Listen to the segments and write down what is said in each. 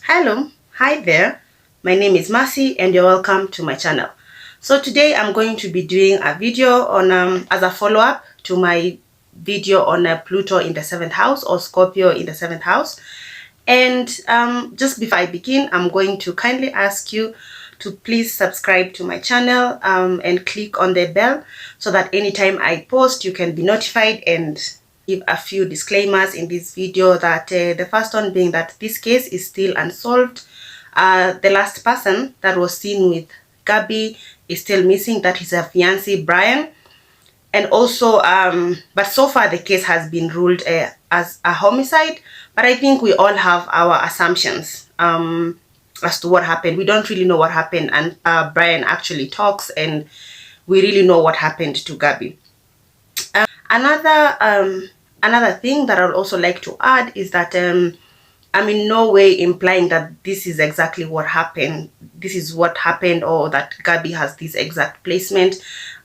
Hello, hi there. My name is Mercy and you're welcome to my channel. So today I'm going to be doing a video on as a follow-up to my video on Pluto in the 7th house or Scorpio in the 7th house. And just before I begin, I'm going to kindly ask you to please subscribe to my channel and click on the bell so that anytime I post you can be notified, and give a few disclaimers in this video that the first one being that this case is still unsolved. The last person that was seen with Gabby is still missing. That is her fiancé Brian. And also but so far the case has been ruled as a homicide, but I think we all have our assumptions as to what happened. We don't really know what happened, and Brian actually talks and we really know what happened to Gabby. Another thing that I would also like to add is that I'm in no way implying that this is exactly what happened. This is what happened, or that Gabby has this exact placement.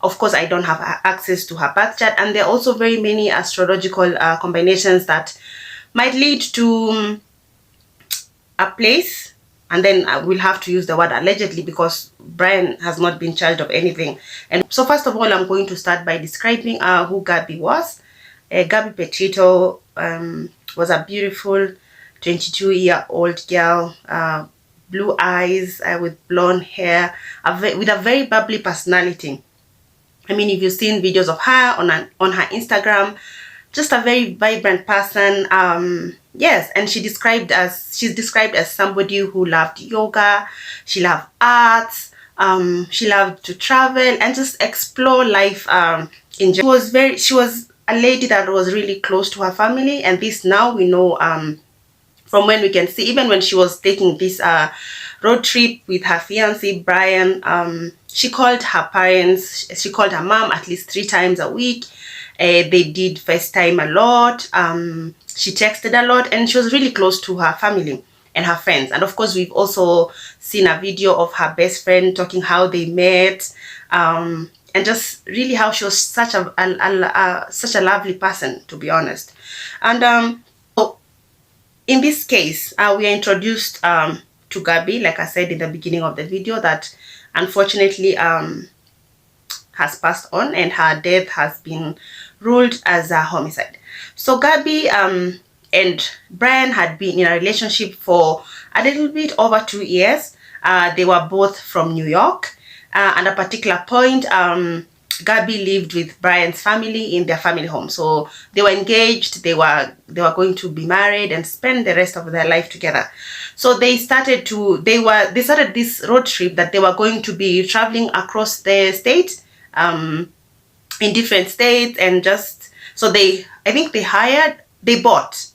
Of course, I don't have access to her birth chart, and there are also very many astrological combinations that might lead to a place. And then we'll have to use the word allegedly because Brian has not been charged of anything. And so first of all, I'm going to start by describing who Gabby was. Gabby Petito was a beautiful 22-year-old girl, blue eyes with blonde hair, with a very bubbly personality. I mean, if you've seen videos of her on her Instagram, just a very vibrant person. Yes, and she's described as somebody who loved yoga, she loved arts, she loved to travel and just explore life in general. She was a lady that was really close to her family, and this now we know from when we can see, even when she was taking this road trip with her fiancé Brian, she called her parents, she called her mom at least 3 times a week. They did FaceTime a lot, she texted a lot, and she was really close to her family and her friends. And of course, we've also seen a video of her best friend talking how they met, and just really how she was such a lovely person, to be honest. And so in this case, we are introduced to Gabby, like I said in the beginning of the video, that unfortunately has passed on, and her death has been ruled as a homicide. So Gabby and Brian had been in a relationship for a little bit over 2 years. They were both from New York. At a particular point, Gabby lived with Brian's family in their family home. So they were engaged, they were going to be married and spend the rest of their life together. So they started this road trip that they were going to be traveling across the state, in different states, and just so they bought.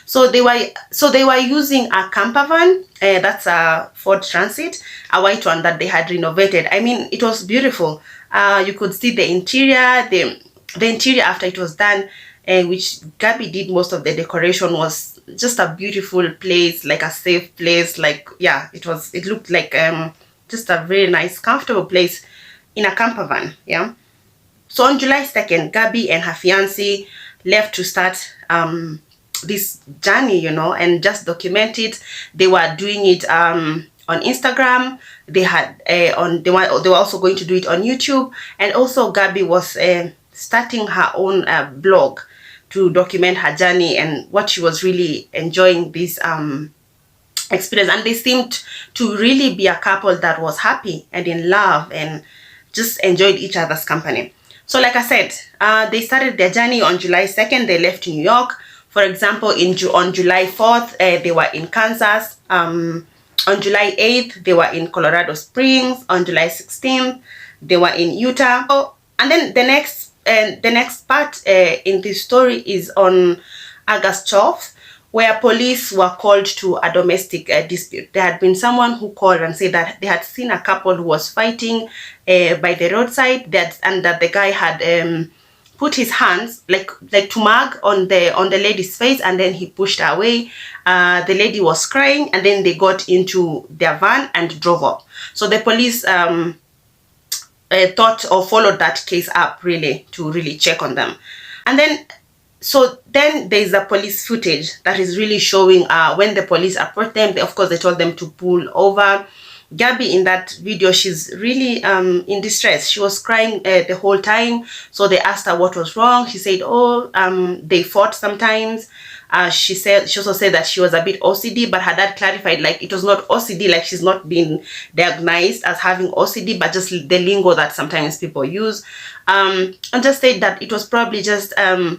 So they were using a camper van, that's a Ford Transit, a white one that they had renovated. I mean, it was beautiful. You could see the interior, the interior after it was done, which Gabby did most of the decoration, was just a beautiful place, like a safe place. Like, yeah, it looked like just a very nice, comfortable place in a camper van. Yeah. So on July 2nd, Gabby and her fiancé left to start this journey, and just document it. They were doing it on Instagram. They were also going to do it on YouTube, and also Gabby was starting her own blog to document her journey and what she was really enjoying this experience. And they seemed to really be a couple that was happy and in love and just enjoyed each other's company. So like I said, they started their journey on July 2nd. They left New York. For example, on July 4th, they were in Kansas. On July 8th, they were in Colorado Springs. On July 16th, they were in Utah. And then the next part in this story is on August 12th, where police were called to a domestic dispute. There had been someone who called and said that they had seen a couple who was fighting by the roadside, and that the guy had put his hands like to mug on the lady's face, and then he pushed her away. The lady was crying, and then they got into their van and drove off. So the police thought or followed that case up really to really check on them. And then So then there's a police footage that is really showing when the police approached them. Of course, they told them to pull over. Gabby, in that video, she's really in distress. She was crying the whole time. So they asked her what was wrong. She said, oh, they fought sometimes. She also said that she was a bit OCD, but her dad clarified, like, it was not OCD, like she's not been diagnosed as having OCD, but just the lingo that sometimes people use. And just said that it was probably just a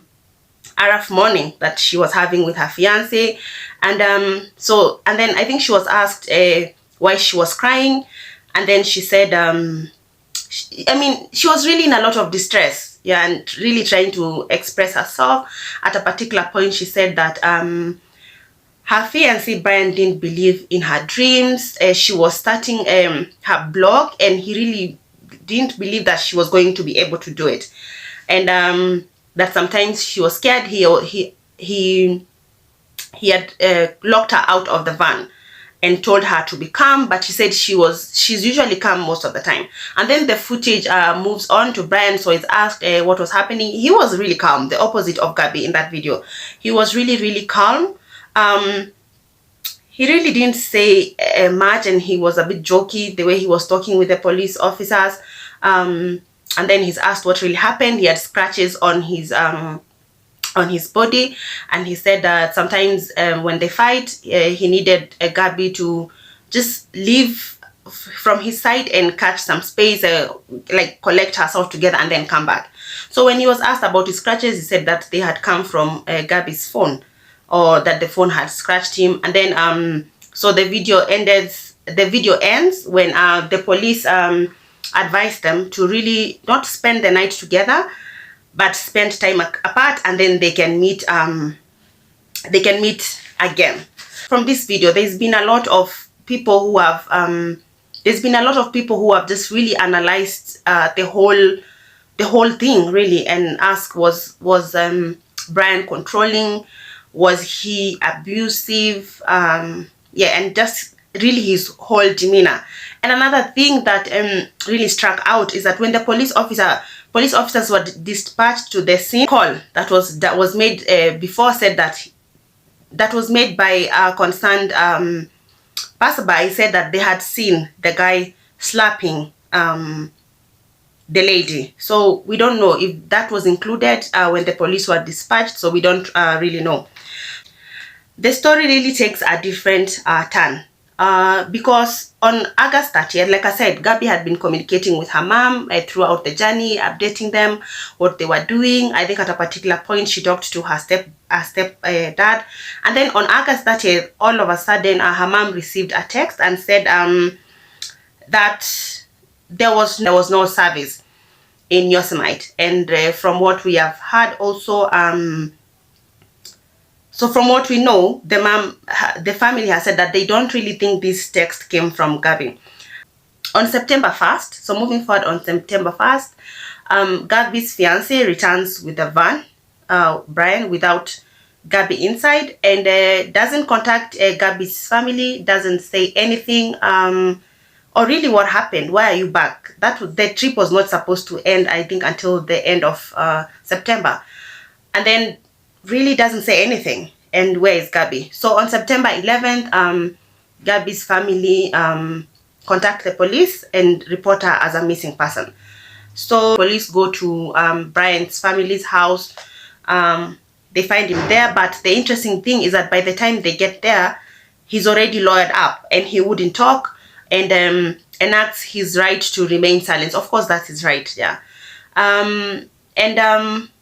rough morning that she was having with her fiance. And and then I think she was asked why she was crying, and then she said she was really in a lot of distress, yeah, and really trying to express herself. At a particular point, she said that her fiancé Brian didn't believe in her dreams. She was starting her blog, and he really didn't believe that she was going to be able to do it, and that sometimes she was scared. He had locked her out of the van and told her to be calm, but she said she's usually calm most of the time. And then the footage moves on to Brian. So he's asked what was happening. He was really calm, the opposite of Gabby in that video. He was really, really calm. He really didn't say much, and he was a bit jokey the way he was talking with the police officers. And then he's asked what really happened. He had scratches on his body, and he said that sometimes when they fight, he needed Gabby to just leave from his side and catch some space, like collect herself together and then come back. So when he was asked about his scratches, he said that they had come from Gabby's phone, or that the phone had scratched him. And then so the video ends when the police advised them to really not spend the night together, but spend time apart, and then they can meet again. From this video, there's been a lot of people who have just really analyzed the whole thing, really, and asked, was Brian controlling? Was he abusive? Yeah, and just really his whole demeanor. And another thing that really struck out is that when the police officers were dispatched to the scene, call that was made before said that was made by a concerned passerby, said that they had seen the guy slapping the lady. So we don't know if that was included when the police were dispatched, so we don't really know. The story really takes a different turn. Because on August 30th, like I said, Gabby had been communicating with her mom throughout the journey, updating them what they were doing. I think at a particular point she talked to her step dad, and then on August 30th, all of a sudden her mom received a text and said that there was no service in Yosemite. And from what we have heard also, so from what we know, the family has said that they don't really think this text came from Gabby. On September 1st, so moving forward, on September 1st, Gabby's fiance returns with a van, Brian, without Gabby inside, and doesn't contact Gabby's family, doesn't say anything, or really what happened, why are you back? The trip was not supposed to end, I think, until the end of September. And then really doesn't say anything. And where is Gabby? So on September 11th, Gabby's family contact the police and report her as a missing person. So police go to Brian's family's house. They find him there, but the interesting thing is that by the time they get there, he's already lawyered up and he wouldn't talk, and enacts his right to remain silent. Of course, that's his right, yeah.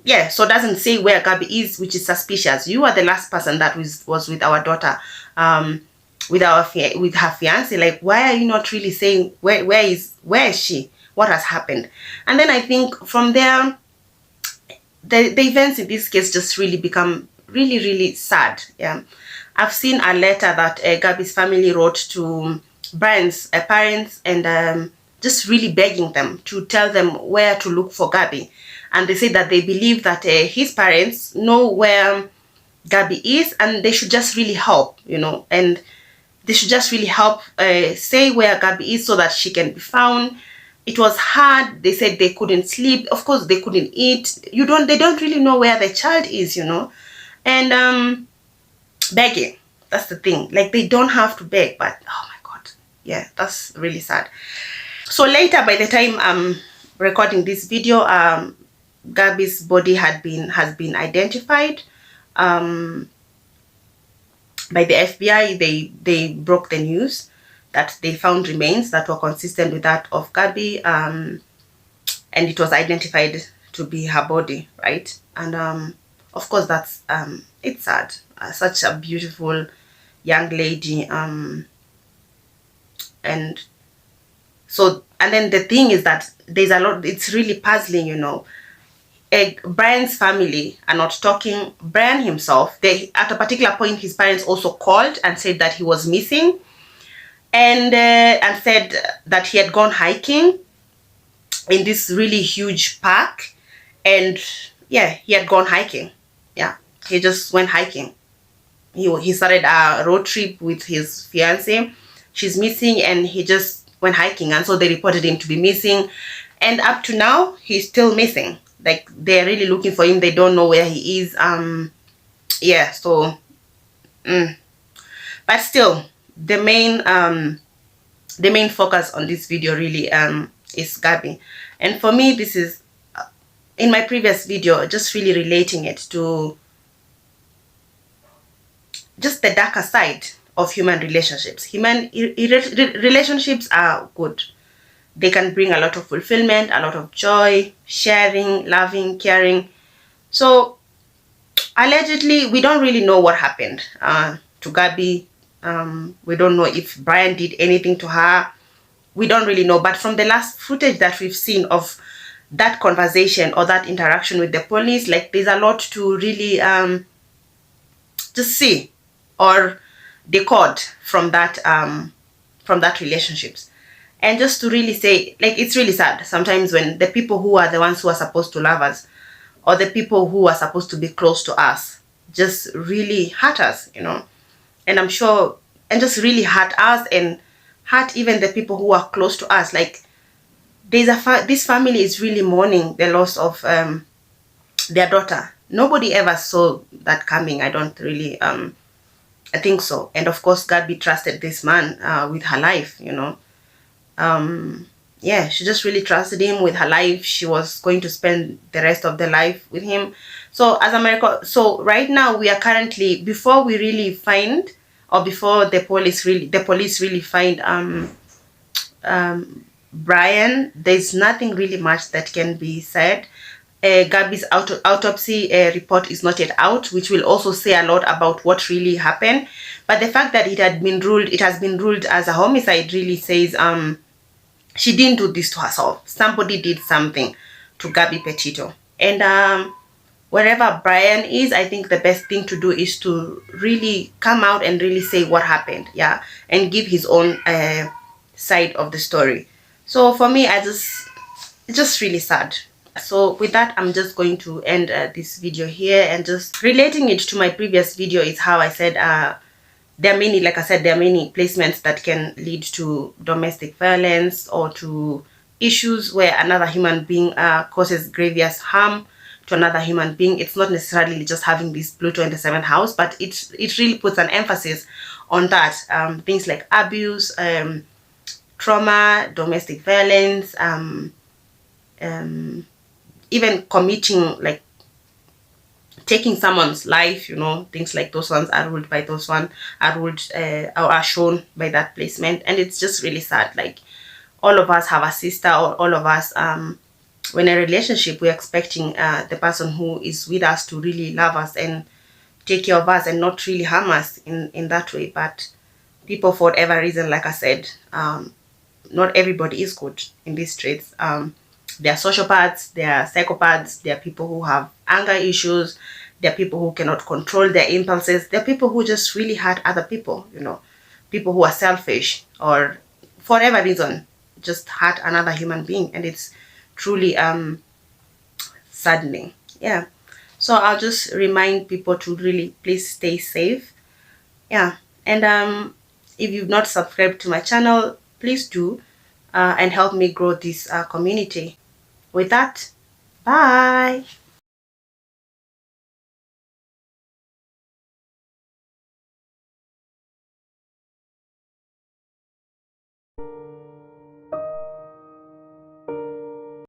Yeah, so doesn't say where Gabby is, which is suspicious. You are the last person that was with our daughter, with her fiance. Like, why are you not really saying where is she? What has happened? And then I think from there, the events in this case just really become really, really sad. Yeah, I've seen a letter that Gabby's family wrote to Brian's parents, and just really begging them to tell them where to look for Gabby. And they say that they believe that his parents know where Gabby is, and they should just really help, and they should just really help say where Gabby is so that she can be found. it was hard. They said they couldn't sleep. Of course, they couldn't eat. They don't really know where the child is, and begging. That's the thing. Like, they don't have to beg, but oh my God, yeah, that's really sad. So later, by the time I'm recording this video, Gabby's body has been identified by the FBI. They broke the news that they found remains that were consistent with that of Gabby, and it was identified to be her body, right? And of course, that's it's sad. Such a beautiful young lady, and so, and then the thing is that there's a lot. It's really puzzling, Brian's family are not talking. Brian himself, at a particular point, his parents also called and said that he was missing, and said that he had gone hiking in this really huge park, and yeah, he had gone hiking. Yeah, he just went hiking. He started a road trip with his fiance. She's missing, and he just went hiking, and so they reported him to be missing, and up to now he's still missing. Like, they're really looking for him. They don't know where he is. Yeah, so but still, the main focus on this video really is Gabby. And for me, this is in my previous video, just really relating it to just the darker side of human relationships. Relationships are good. They can bring a lot of fulfillment, a lot of joy, sharing, loving, caring. So allegedly, we don't really know what happened to Gabby. We don't know if Brian did anything to her. We don't really know. But from the last footage that we've seen of that conversation or that interaction with the police, like, there's a lot to really just see or decode from that relationships. And just to really say, like, it's really sad sometimes when the people who are the ones who are supposed to love us, or the people who are supposed to be close to us, just really hurt us, and I'm sure, and just really hurt us and hurt even the people who are close to us. Like, this family is really mourning the loss of their daughter. Nobody ever saw that coming. I don't really I think so. And of course, Gabby trusted this man with her life, yeah, she just really trusted him with her life. She was going to spend the rest of their life with him. So so right now we are currently, before we really find, or before the police really find Brian, there's nothing really much that can be said. Gabby's autopsy report is not yet out, which will also say a lot about what really happened. But the fact that it has been ruled as a homicide really says she didn't do this to herself. Somebody did something to Gabby Petito. And wherever Brian is, I think the best thing to do is to really come out and really say what happened, yeah, and give his own side of the story. So for me, it's just really sad. So with that, I'm just going to end this video here, and just relating it to my previous video is how I said there are many, like I said, there are many placements that can lead to domestic violence or to issues where another human being causes grievous harm to another human being. It's not necessarily just having this Pluto in the 7th house, but it really puts an emphasis on that. Things like abuse, trauma, domestic violence, even committing, like taking someone's life, things like those ones are ruled by those one, are ruled or are shown by that placement. And it's just really sad. Like, all of us have a sister, or all of us, when in a relationship, we're expecting the person who is with us to really love us and take care of us and not really harm us in that way. But people, for whatever reason, like I said, not everybody is good in these traits. There are sociopaths, there are psychopaths, there are people who have anger issues, there are people who cannot control their impulses, there are people who just really hurt other people, people who are selfish, or for whatever reason, just hurt another human being. And it's truly saddening. Yeah. So I'll just remind people to really please stay safe. Yeah. And if you've not subscribed to my channel, please do. and help me grow this community. With that, bye.